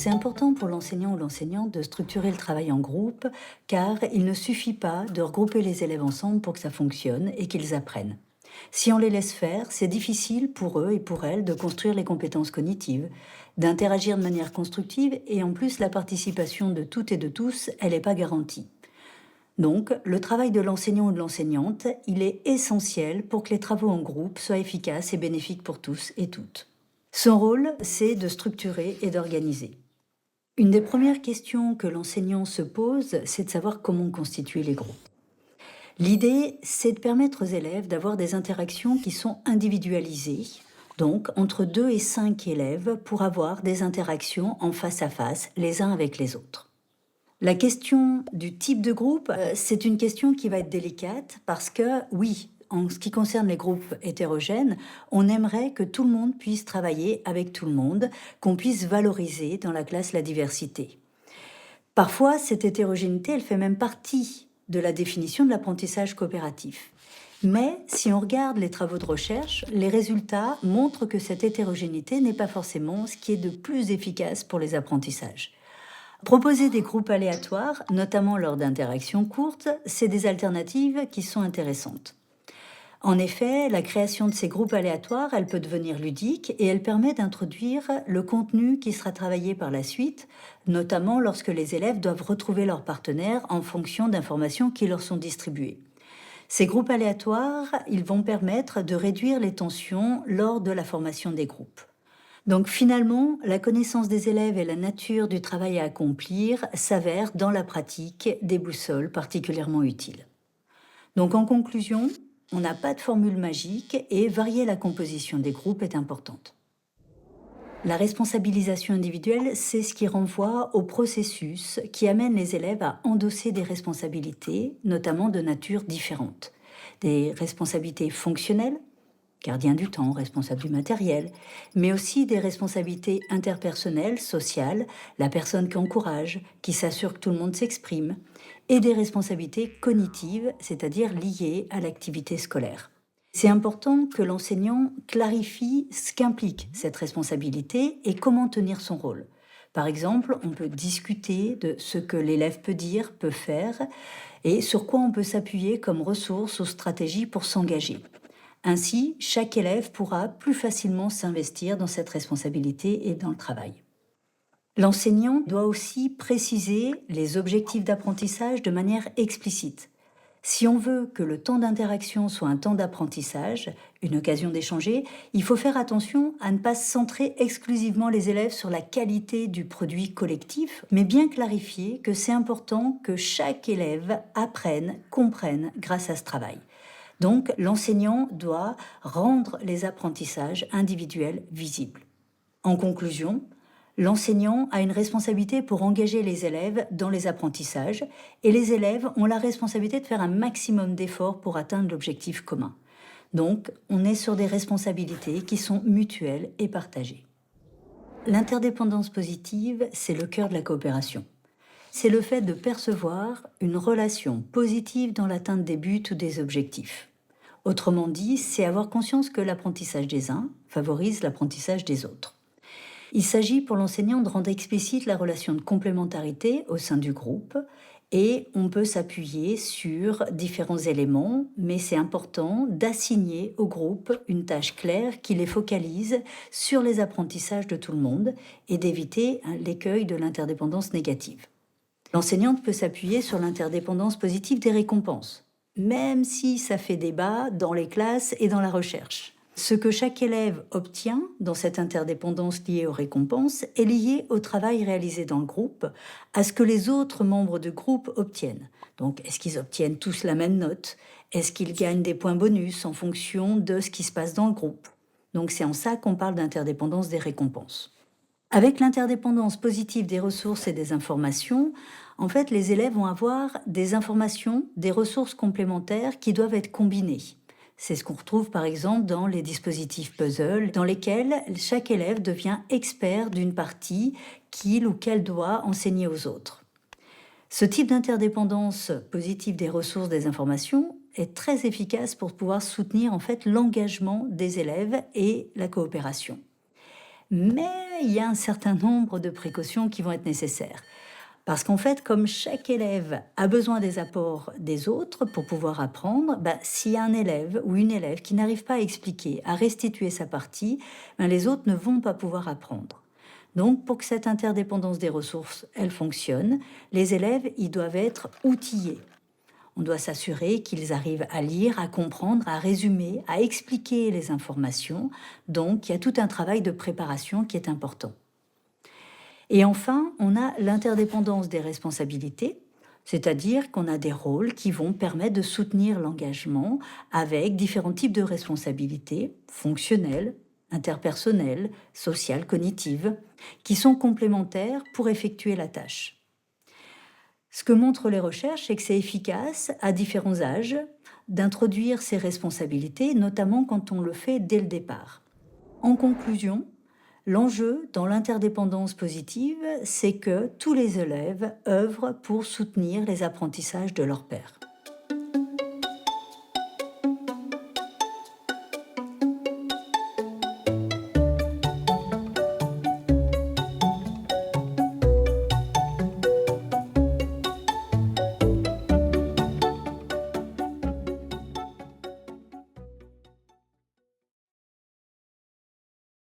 C'est important pour l'enseignant ou l'enseignante de structurer le travail en groupe, car il ne suffit pas de regrouper les élèves ensemble pour que ça fonctionne et qu'ils apprennent. Si on les laisse faire, c'est difficile pour eux et pour elles de construire les compétences cognitives, d'interagir de manière constructive, et en plus la participation de toutes et de tous, elle n'est pas garantie. Donc, le travail de l'enseignant ou de l'enseignante, il est essentiel pour que les travaux en groupe soient efficaces et bénéfiques pour tous et toutes. Son rôle, c'est de structurer et d'organiser. Une des premières questions que l'enseignant se pose, c'est de savoir comment constituer les groupes. L'idée, c'est de permettre aux élèves d'avoir des interactions qui sont individualisées, donc entre 2 et 5 élèves pour avoir des interactions en face à face, les uns avec les autres. La question du type de groupe, c'est une question qui va être délicate parce que, oui, en ce qui concerne les groupes hétérogènes, on aimerait que tout le monde puisse travailler avec tout le monde, qu'on puisse valoriser dans la classe la diversité. Parfois, cette hétérogénéité, elle fait même partie de la définition de l'apprentissage coopératif. Mais si on regarde les travaux de recherche, les résultats montrent que cette hétérogénéité n'est pas forcément ce qui est de plus efficace pour les apprentissages. Proposer des groupes aléatoires, notamment lors d'interactions courtes, c'est des alternatives qui sont intéressantes. En effet, la création de ces groupes aléatoires, elle peut devenir ludique et elle permet d'introduire le contenu qui sera travaillé par la suite, notamment lorsque les élèves doivent retrouver leurs partenaires en fonction d'informations qui leur sont distribuées. Ces groupes aléatoires, ils vont permettre de réduire les tensions lors de la formation des groupes. Donc finalement, la connaissance des élèves et la nature du travail à accomplir s'avèrent dans la pratique des boussoles particulièrement utiles. Donc en conclusion, on n'a pas de formule magique et varier la composition des groupes est importante. La responsabilisation individuelle, c'est ce qui renvoie au processus qui amène les élèves à endosser des responsabilités, notamment de nature différente. Des responsabilités fonctionnelles, gardien du temps, responsable du matériel, mais aussi des responsabilités interpersonnelles, sociales, la personne qui encourage, qui s'assure que tout le monde s'exprime, et des responsabilités cognitives, c'est-à-dire liées à l'activité scolaire. C'est important que l'enseignant clarifie ce qu'implique cette responsabilité et comment tenir son rôle. Par exemple, on peut discuter de ce que l'élève peut dire, peut faire, et sur quoi on peut s'appuyer comme ressources ou stratégie pour s'engager. Ainsi, chaque élève pourra plus facilement s'investir dans cette responsabilité et dans le travail. L'enseignant doit aussi préciser les objectifs d'apprentissage de manière explicite. Si on veut que le temps d'interaction soit un temps d'apprentissage, une occasion d'échanger, il faut faire attention à ne pas centrer exclusivement les élèves sur la qualité du produit collectif, mais bien clarifier que c'est important que chaque élève apprenne, comprenne grâce à ce travail. Donc, l'enseignant doit rendre les apprentissages individuels visibles. En conclusion, l'enseignant a une responsabilité pour engager les élèves dans les apprentissages et les élèves ont la responsabilité de faire un maximum d'efforts pour atteindre l'objectif commun. Donc, on est sur des responsabilités qui sont mutuelles et partagées. L'interdépendance positive, c'est le cœur de la coopération. C'est le fait de percevoir une relation positive dans l'atteinte des buts ou des objectifs. Autrement dit, c'est avoir conscience que l'apprentissage des uns favorise l'apprentissage des autres. Il s'agit pour l'enseignant de rendre explicite la relation de complémentarité au sein du groupe et on peut s'appuyer sur différents éléments, mais c'est important d'assigner au groupe une tâche claire qui les focalise sur les apprentissages de tout le monde et d'éviter l'écueil de l'interdépendance négative. L'enseignante peut s'appuyer sur l'interdépendance positive des récompenses, même si ça fait débat dans les classes et dans la recherche. Ce que chaque élève obtient dans cette interdépendance liée aux récompenses est lié au travail réalisé dans le groupe, à ce que les autres membres du groupe obtiennent. Donc, est-ce qu'ils obtiennent tous la même note? Est-ce qu'ils gagnent des points bonus en fonction de ce qui se passe dans le groupe? Donc, c'est en ça qu'on parle d'interdépendance des récompenses. Avec l'interdépendance positive des ressources et des informations, en fait, les élèves vont avoir des informations, des ressources complémentaires qui doivent être combinées. C'est ce qu'on retrouve par exemple dans les dispositifs puzzle, dans lesquels chaque élève devient expert d'une partie qu'il ou qu'elle doit enseigner aux autres. Ce type d'interdépendance positive des ressources des informations est très efficace pour pouvoir soutenir en fait l'engagement des élèves et la coopération. Mais il y a un certain nombre de précautions qui vont être nécessaires. Parce qu'en fait, comme chaque élève a besoin des apports des autres pour pouvoir apprendre, s'il y a un élève ou une élève qui n'arrive pas à expliquer, à restituer sa partie, les autres ne vont pas pouvoir apprendre. Donc, pour que cette interdépendance des ressources, elle fonctionne, les élèves, ils doivent être outillés. On doit s'assurer qu'ils arrivent à lire, à comprendre, à résumer, à expliquer les informations. Donc, il y a tout un travail de préparation qui est important. Et enfin, on a l'interdépendance des responsabilités, c'est-à-dire qu'on a des rôles qui vont permettre de soutenir l'engagement avec différents types de responsabilités fonctionnelles, interpersonnelles, sociales, cognitives, qui sont complémentaires pour effectuer la tâche. Ce que montrent les recherches, c'est que c'est efficace à différents âges d'introduire ces responsabilités, notamment quand on le fait dès le départ. En conclusion, l'enjeu dans l'interdépendance positive, c'est que tous les élèves œuvrent pour soutenir les apprentissages de leurs pairs.